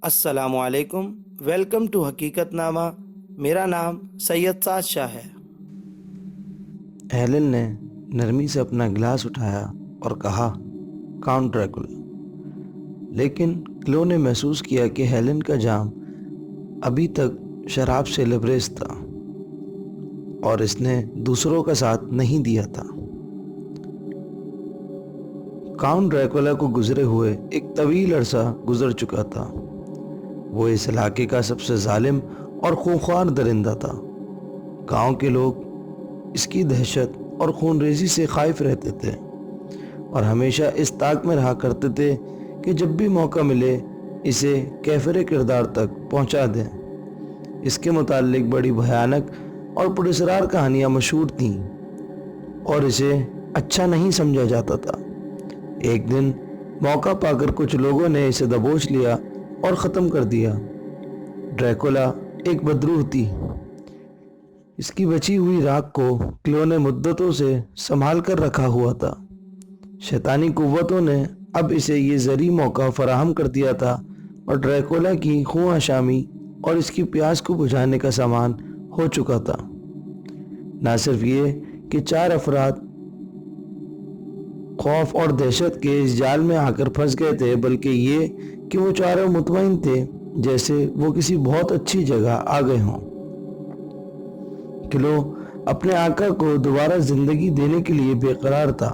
السلام علیکم، welcome to حقیقت نامہ۔ میرا نام سید سعد شاہ ہے۔ ہیلن نے نرمی سے اپنا گلاس اٹھایا اور کہا، کاؤنٹ ڈریکولا۔ لیکن کلو نے محسوس کیا کہ ہیلن کا جام ابھی تک شراب سے لبریز تھا اور اس نے دوسروں کا ساتھ نہیں دیا تھا۔ کاؤنٹ ڈریکولا کو گزرے ہوئے ایک طویل عرصہ گزر چکا تھا۔ وہ اس علاقے کا سب سے ظالم اور خونخوار درندہ تھا۔ گاؤں کے لوگ اس کی دہشت اور خون ریزی سے خائف رہتے تھے اور ہمیشہ اس طاق میں رہا کرتے تھے کہ جب بھی موقع ملے اسے کیفر کردار تک پہنچا دیں۔ اس کے متعلق بڑی بھیانک اور پراسرار کہانیاں مشہور تھیں اور اسے اچھا نہیں سمجھا جاتا تھا۔ ایک دن موقع پا کر کچھ لوگوں نے اسے دبوچ لیا اور ختم کر دیا۔ ڈریکولا ایک بدروح تھی۔ اس کی بچی ہوئی راکھ کو کلو نے مدتوں سے سنبھال کر رکھا ہوا تھا۔ شیطانی قوتوں نے اب اسے یہ زرعی موقع فراہم کر دیا تھا اور ڈریکولا کی خواہ آشامی اور اس کی پیاس کو بجھانے کا سامان ہو چکا تھا۔ نہ صرف یہ کہ 4 افراد خوف اور دہشت کے اس جال میں آ کر پھنس گئے تھے، بلکہ یہ کہ وہ چاروں مطمئن تھے جیسے وہ کسی بہت اچھی جگہ آ گئے ہوں۔ کلو اپنے آقا کو دوبارہ زندگی دینے کے لیے بے قرار تھا۔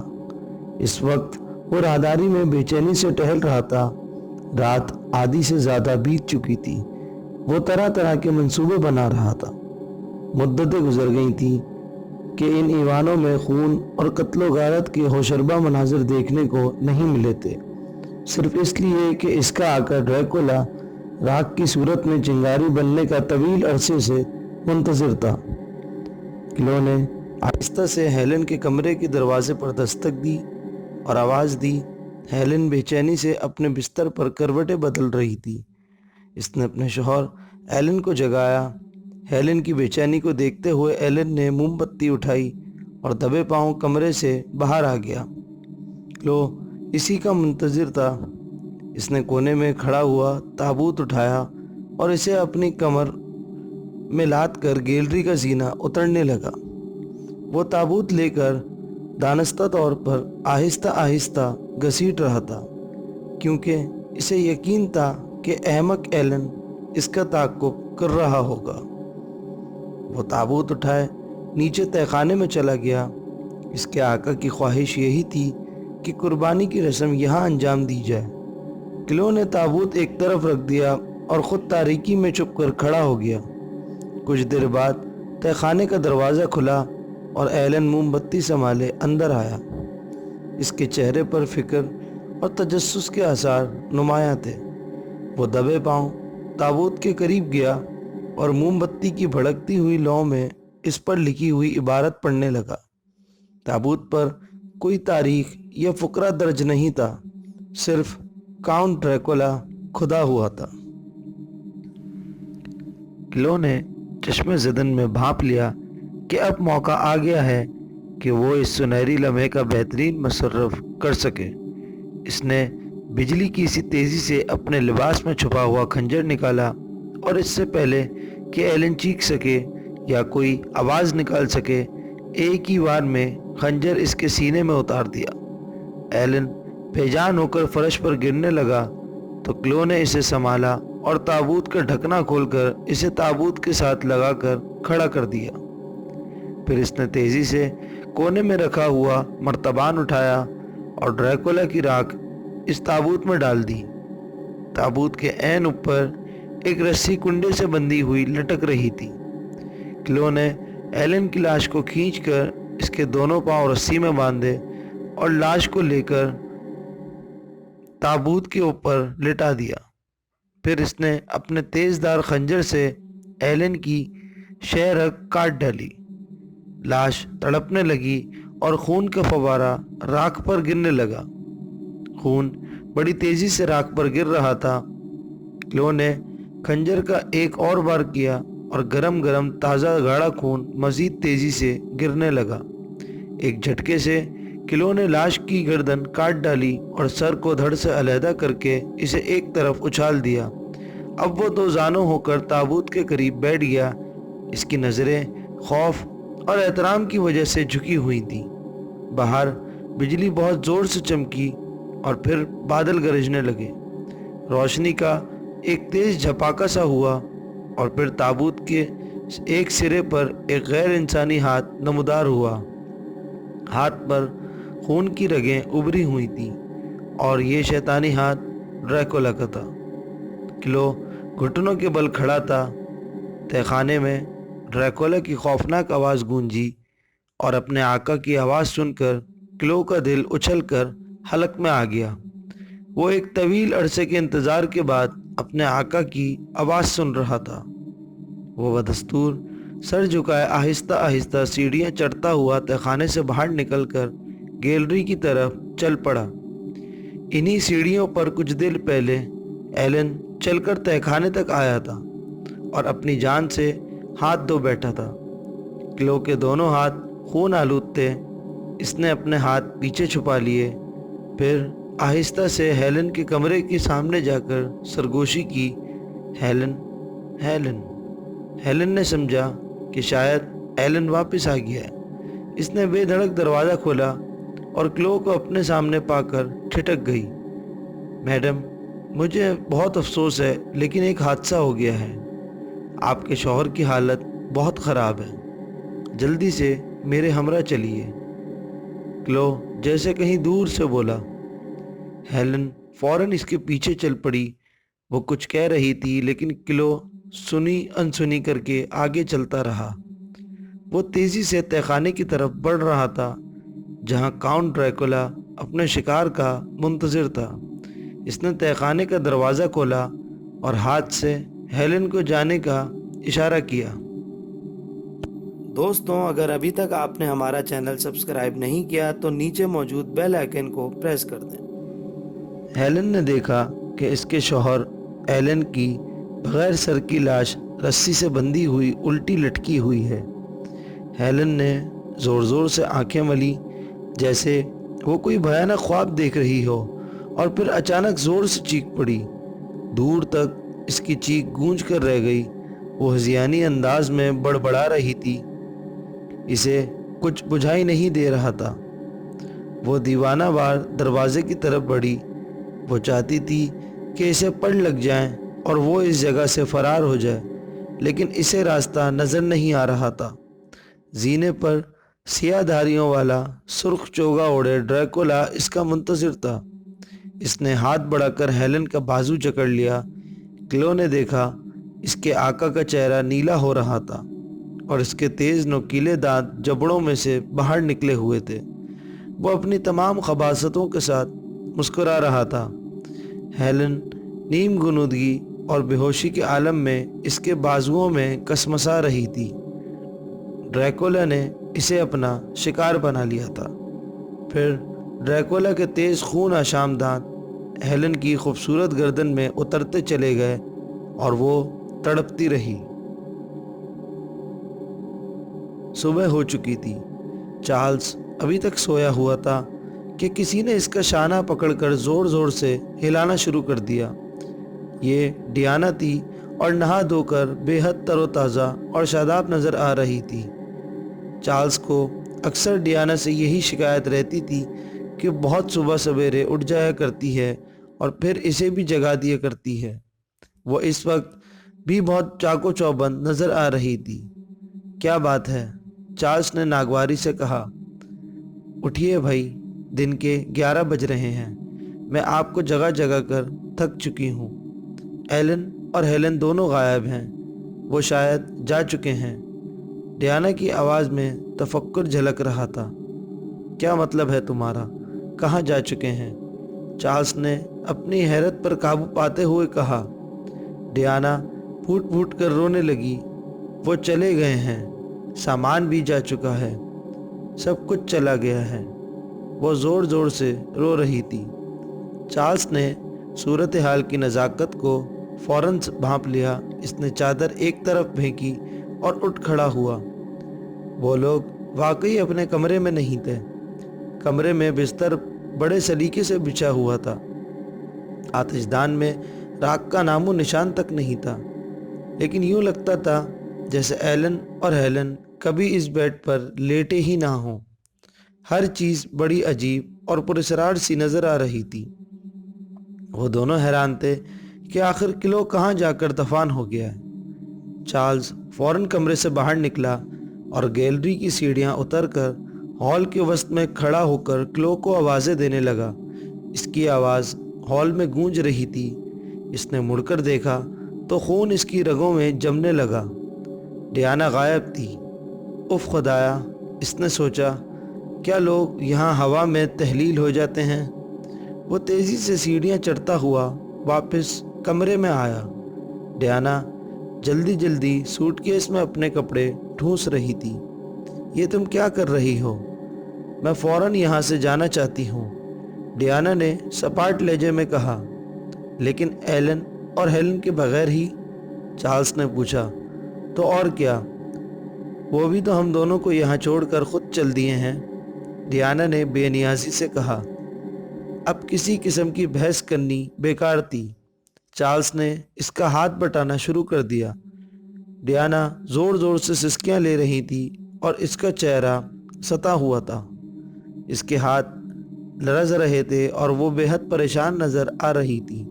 اس وقت وہ راہداری میں بے چینی سے ٹہل رہا تھا۔ رات آدھی سے زیادہ بیت چکی تھی۔ وہ طرح طرح کے منصوبے بنا رہا تھا۔ مدتیں گزر گئی تھیں کہ ان ایوانوں میں خون اور قتل و غارت کے ہوشربا مناظر دیکھنے کو نہیں ملے تھے، صرف اس لیے کہ اس کا آقا ڈریکولا راکھ کی صورت میں چنگاری بننے کا طویل عرصے سے منتظر تھا۔ کلو نے آہستہ سے ہیلن کے کمرے کے دروازے پر دستک دی اور آواز دی۔ ہیلن بے چینی سے اپنے بستر پر کروٹیں بدل رہی تھی۔ اس نے اپنے شوہر ایلن کو جگایا۔ ہیلن کی بے چینی کو دیکھتے ہوئے ایلن نے موم بتی اٹھائی اور دبے پاؤں کمرے سے باہر آ گیا۔ کلو اسی کا منتظر تھا۔ اس نے کونے میں کھڑا ہوا تابوت اٹھایا اور اسے اپنی کمر میں لاد کر گیلری کا زینہ اترنے لگا۔ وہ تابوت لے کر دانستہ طور پر آہستہ آہستہ گھسیٹ رہا تھا، کیونکہ اسے یقین تھا کہ احمق ایلن اس کا تعاقب کر رہا ہوگا۔ وہ تابوت اٹھائے نیچے تہہ خانے میں چلا گیا۔ اس کے آقا کی خواہش یہی تھی کہ قربانی کی رسم یہاں انجام دی جائے۔ کلو نے تابوت ایک طرف رکھ دیا اور خود تاریکی میں چھپ کر کھڑا ہو گیا۔ کچھ دیر بعد تہہ خانے کا دروازہ کھلا اور ایلن موم بتی سنبھالے اندر آیا۔ اس کے چہرے پر فکر اور تجسس کے آثار نمایاں تھے۔ وہ دبے پاؤں تابوت کے قریب گیا اور موم بتی کی بھڑکتی ہوئی لو میں اس پر لکھی ہوئی عبارت پڑھنے لگا۔ تابوت پر کوئی تاریخ یا فقرہ درج نہیں تھا، صرف کاؤنٹ ڈریکولا کھدا ہوا تھا۔ کلو نے چشم زدن میں بھانپ لیا کہ اب موقع آ گیا ہے کہ وہ اس سنہری لمحے کا بہترین مصرف کر سکے۔ اس نے بجلی کی سی تیزی سے اپنے لباس میں چھپا ہوا خنجر نکالا اور اس سے پہلے کہ ایلن چیخ سکے یا کوئی آواز نکال سکے، ایک ہی وار میں خنجر اس کے سینے میں اتار دیا۔ ایلن بے جان ہو کر فرش پر گرنے لگا تو کلو نے اسے سنبھالا اور تابوت کا ڈھکنا کھول کر اسے تابوت کے ساتھ لگا کر کھڑا کر دیا۔ پھر اس نے تیزی سے کونے میں رکھا ہوا مرتبان اٹھایا اور ڈریکولا کی راکھ اس تابوت میں ڈال دی۔ تابوت کے عین اوپر ایک رسی کنڈے سے بندھی ہوئی لٹک رہی تھی۔ کلو نے ایلن کی لاش کو کھینچ کر اس کے دونوں پاؤں رسی میں باندھے اور لاش کو لے کر تابوت کے اوپر لٹا دیا۔ پھر اس نے اپنے تیز دار خنجر سے ایلن کی شہ رگ کاٹ ڈالی۔ لاش تڑپنے لگی اور خون کا فوارہ راکھ پر گرنے لگا۔ خون بڑی تیزی سے راکھ پر گر رہا تھا۔ کلو نے خنجر کا ایک اور بار کیا اور گرم گرم تازہ گاڑھا خون مزید تیزی سے گرنے لگا۔ ایک جھٹکے سے کلو نے لاش کی گردن کاٹ ڈالی اور سر کو دھڑ سے علیحدہ کر کے اسے ایک طرف اچھال دیا۔ اب وہ دو زانوں ہو کر تابوت کے قریب بیٹھ گیا۔ اس کی نظریں خوف اور احترام کی وجہ سے جھکی ہوئی تھیں۔ باہر بجلی بہت زور سے چمکی اور پھر بادل گرجنے لگے۔ روشنی کا ایک تیز جھپاکا سا ہوا اور پھر تابوت کے ایک سرے پر ایک غیر انسانی ہاتھ نمودار ہوا۔ ہاتھ پر خون کی رگیں ابھری ہوئی تھیں اور یہ شیطانی ہاتھ ڈریکولا کا تھا۔ کلو گھٹنوں کے بل کھڑا تھا۔ تہہ خانے میں ڈریکولا کی خوفناک آواز گونجی اور اپنے آقا کی آواز سن کر کلو کا دل اچھل کر حلق میں آ گیا۔ وہ ایک طویل عرصے کے انتظار کے بعد اپنے آقا کی آواز سن رہا تھا۔ وہ بدستور سر جھکائے آہستہ آہستہ سیڑھیاں چڑھتا ہوا تہہ خانے سے باہر نکل کر گیلری کی طرف چل پڑا۔ انہی سیڑھیوں پر کچھ دیر پہلے ایلن چل کر تہہ خانے تک آیا تھا اور اپنی جان سے ہاتھ دھو بیٹھا تھا۔ کلو کے دونوں ہاتھ خون آلود تھے۔ اس نے اپنے ہاتھ پیچھے چھپا لیے، پھر آہستہ سے ہیلن کے کمرے کے سامنے جا کر سرگوشی کی، ہیلن، ہیلن۔ ہیلن نے سمجھا کہ شاید ایلن واپس آ گیا ہے۔ اس نے بے دھڑک دروازہ کھولا اور کلو کو اپنے سامنے پا کر ٹھٹک گئی۔ میڈم، مجھے بہت افسوس ہے لیکن ایک حادثہ ہو گیا ہے۔ آپ کے شوہر کی حالت بہت خراب ہے، جلدی سے میرے ہمراہ چلیے۔ کلو جیسے کہیں دور سے بولا۔ ہیلن فوراً اس کے پیچھے چل پڑی۔ وہ کچھ کہہ رہی تھی لیکن کلو سنی انسنی کر کے آگے چلتا رہا۔ وہ تیزی سے تہہ خانے کی طرف بڑھ رہا تھا جہاں کاؤنٹ ڈریکولا اپنے شکار کا منتظر تھا۔ اس نے تہہ خانے کا دروازہ کھولا اور ہاتھ سے ہیلن کو جانے کا اشارہ کیا۔ دوستوں، اگر ابھی تک آپ نے ہمارا چینل سبسکرائب نہیں کیا تو نیچے موجود بیل آئیکن کو پریس کر دیں۔ ہیلن نے دیکھا کہ اس کے شوہر ایلن کی بغیر سر کی لاش رسی سے بندھی ہوئی الٹی لٹکی ہوئی ہے۔ ہیلن نے زور زور سے آنکھیں ملی جیسے وہ کوئی بھیانک خواب دیکھ رہی ہو، اور پھر اچانک زور سے چیخ پڑی۔ دور تک اس کی چیخ گونج کر رہ گئی۔ وہ ہذیانی انداز میں بڑبڑا رہی تھی۔ اسے کچھ بجھائی نہیں دے رہا تھا۔ وہ دیوانہ وار دروازے کی طرف بڑھی۔ وہ چاہتی تھی کہ اسے پڑ لگ جائیں اور وہ اس جگہ سے فرار ہو جائے، لیکن اسے راستہ نظر نہیں آ رہا تھا۔ زینے پر سیاہ دھاریوں والا سرخ چوگا اوڑھے ڈریکولا اس کا منتظر تھا۔ اس نے ہاتھ بڑھا کر ہیلن کا بازو جکڑ لیا۔ کلو نے دیکھا اس کے آقا کا چہرہ نیلا ہو رہا تھا اور اس کے تیز نوکیلے دانت جبڑوں میں سے باہر نکلے ہوئے تھے۔ وہ اپنی تمام خباثتوں کے ساتھ مسکرا رہا تھا۔ ہیلن نیم غنودگی اور بے ہوشی کے عالم میں اس کے بازوؤں میں کسمسا رہی تھی۔ ڈریکولا نے اسے اپنا شکار بنا لیا تھا۔ پھر ڈریکولا کے تیز خون آشام دانت ہیلن کی خوبصورت گردن میں اترتے چلے گئے اور وہ تڑپتی رہی۔ صبح ہو چکی تھی۔ چارلز ابھی تک سویا ہوا تھا کہ کسی نے اس کا شانہ پکڑ کر زور زور سے ہلانا شروع کر دیا۔ یہ ڈیانا تھی اور نہا دھو کر بے حد تر و تازہ اور شاداب نظر آ رہی تھی۔ چارلز کو اکثر ڈیانا سے یہی شکایت رہتی تھی کہ بہت صبح سویرے اٹھ جایا کرتی ہے اور پھر اسے بھی جگا دیا کرتی ہے۔ وہ اس وقت بھی بہت چاق و چوبند نظر آ رہی تھی۔ کیا بات ہے؟ چارلز نے ناگواری سے کہا۔ اٹھیے بھائی، دن کے 11 بج رہے ہیں۔ میں آپ کو جگہ جگہ کر تھک چکی ہوں۔ ایلن اور ہیلن دونوں غائب ہیں۔ وہ شاید جا چکے ہیں۔ ڈیانا کی آواز میں تفکر جھلک رہا تھا۔ کیا مطلب ہے تمہارا؟ کہاں جا چکے ہیں؟ چارلز نے اپنی حیرت پر قابو پاتے ہوئے کہا۔ ڈیانا پھوٹ پھوٹ کر رونے لگی۔ وہ چلے گئے ہیں، سامان بھی جا چکا ہے، سب کچھ چلا گیا ہے۔ وہ زور زور سے رو رہی تھی۔ چارلز نے صورتحال کی نزاکت کو فوراً بھانپ لیا۔ اس نے چادر ایک طرف پھینکی اور اٹھ کھڑا ہوا۔ وہ لوگ واقعی اپنے کمرے میں نہیں تھے۔ کمرے میں بستر بڑے سلیقے سے بچھا ہوا تھا۔ آتش دان میں راک کا نام و نشان تک نہیں تھا، لیکن یوں لگتا تھا جیسے ایلن اور ہیلن کبھی اس بیڈ پر لیٹے ہی نہ ہوں۔ ہر چیز بڑی عجیب اور پراسرار سی نظر آ رہی تھی۔ وہ دونوں حیران تھے کہ آخر کلو کہاں جا کر دفن ہو گیا ہے۔ چارلز فوراً کمرے سے باہر نکلا اور گیلری کی سیڑھیاں اتر کر ہال کے وسط میں کھڑا ہو کر کلو کو آوازیں دینے لگا۔ اس کی آواز ہال میں گونج رہی تھی۔ اس نے مڑ کر دیکھا تو خون اس کی رگوں میں جمنے لگا۔ ڈیانا غائب تھی۔ اف خدایا، اس نے سوچا، کیا لوگ یہاں ہوا میں تحلیل ہو جاتے ہیں؟ وہ تیزی سے سیڑھیاں چڑھتا ہوا واپس کمرے میں آیا۔ ڈیانا جلدی جلدی سوٹ کیس میں اپنے کپڑے ٹھونس رہی تھی۔ یہ تم کیا کر رہی ہو؟ میں فوراً یہاں سے جانا چاہتی ہوں، ڈیانا نے سپاٹ لہجے میں کہا۔ لیکن ایلن اور ہیلن کے بغیر ہی؟ چارلز نے پوچھا۔ تو اور کیا، وہ بھی تو ہم دونوں کو یہاں چھوڑ کر خود چل دیے ہیں، ڈیانا نے بے نیازی سے کہا۔ اب کسی قسم کی بحث کرنی بیکار تھی۔ چارلز نے اس کا ہاتھ بٹانا شروع کر دیا۔ ڈیانا زور زور سے سسکیاں لے رہی تھی اور اس کا چہرہ ستا ہوا تھا۔ اس کے ہاتھ لرز رہے تھے اور وہ بے حد پریشان نظر آ رہی تھی۔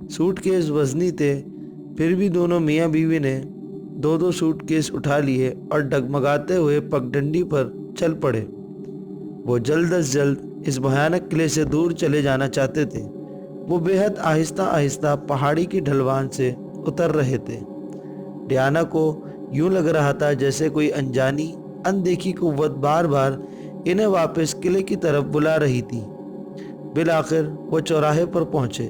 سوٹ کیس وزنی تھے، پھر بھی دونوں میاں بیوی نے دو دو سوٹ کیس اٹھا لیے اور ڈگمگاتے ہوئے پگڈنڈی پر چل پڑے۔ وہ جلد از جلد اس بھیانک قلعے سے دور چلے جانا چاہتے تھے۔ وہ بے حد آہستہ آہستہ پہاڑی کی ڈھلوان سے اتر رہے تھے۔ ڈیانا کو یوں لگ رہا تھا جیسے کوئی انجانی اندیکھی قوت بار بار انہیں واپس قلعے کی طرف بلا رہی تھی۔ بالآخر وہ چوراہے پر پہنچے۔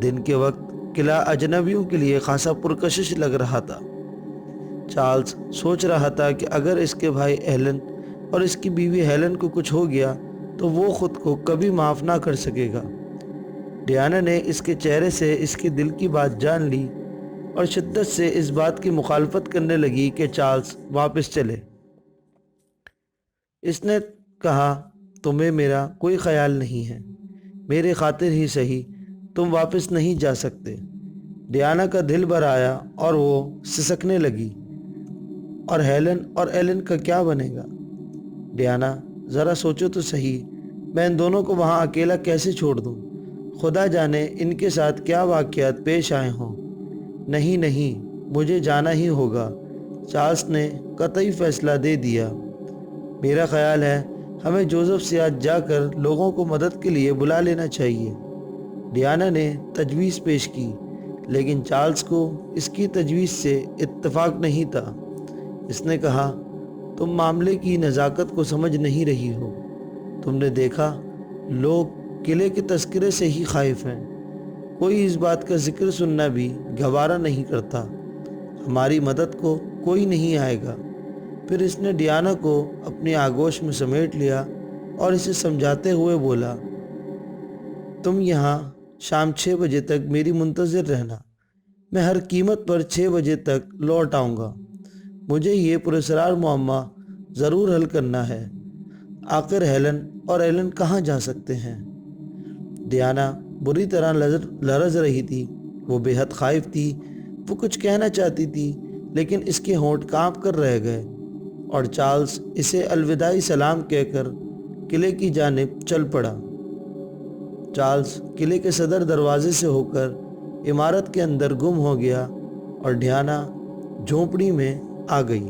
دن کے وقت قلعہ اجنبیوں کے لیے خاصا پرکشش لگ رہا تھا۔ چارلز سوچ رہا تھا کہ اگر اس کے بھائی ایلن اور اس کی بیوی ہیلن کو کچھ ہو گیا تو وہ خود کو کبھی معاف نہ کر سکے گا۔ ڈیانا نے اس کے چہرے سے اس کے دل کی بات جان لی اور شدت سے اس بات کی مخالفت کرنے لگی کہ چارلز واپس چلے۔ اس نے کہا، تمہیں میرا کوئی خیال نہیں ہے، میرے خاطر ہی صحیح تم واپس نہیں جا سکتے۔ ڈیانا کا دل بھر آیا اور وہ سسکنے لگی۔ اور ہیلن اور ایلن کا کیا بنے گا؟ ڈیانا ذرا سوچو تو صحیح، میں ان دونوں کو وہاں اکیلا کیسے چھوڑ دوں؟ خدا جانے ان کے ساتھ کیا واقعات پیش آئے ہوں۔ نہیں نہیں، مجھے جانا ہی ہوگا، چارلز نے قطعی فیصلہ دے دیا۔ میرا خیال ہے ہمیں جوزف سے آج جا کر لوگوں کو مدد کے لیے بلا لینا چاہیے، ڈیانا نے تجویز پیش کی، لیکن چارلز کو اس کی تجویز سے اتفاق نہیں تھا۔ اس نے کہا، تم معاملے کی نزاکت کو سمجھ نہیں رہی ہو۔ تم نے دیکھا، لوگ قلعے کے تذکرے سے ہی خائف ہیں، کوئی اس بات کا ذکر سننا بھی گوارا نہیں کرتا، ہماری مدد کو کوئی نہیں آئے گا۔ پھر اس نے ڈیانا کو اپنی آغوش میں سمیٹ لیا اور اسے سمجھاتے ہوئے بولا، تم یہاں شام 6 بجے تک میری منتظر رہنا، میں ہر قیمت پر 6 بجے تک لوٹ آؤں گا۔ مجھے یہ پراسرار معمہ ضرور حل کرنا ہے۔ آخر ہیلن اور ایلن کہاں جا سکتے ہیں؟ ڈیانا بری طرح لرز رہی تھی، وہ بے حد خائف تھی۔ وہ کچھ کہنا چاہتی تھی لیکن اس کے ہونٹ کانپ کر رہ گئے اور چارلز اسے الوداعی سلام کہہ کر قلعے کی جانب چل پڑا۔ چارلز قلعے کے صدر دروازے سے ہو کر عمارت کے اندر گم ہو گیا اور ڈیانا جھونپڑی میں آ گئی۔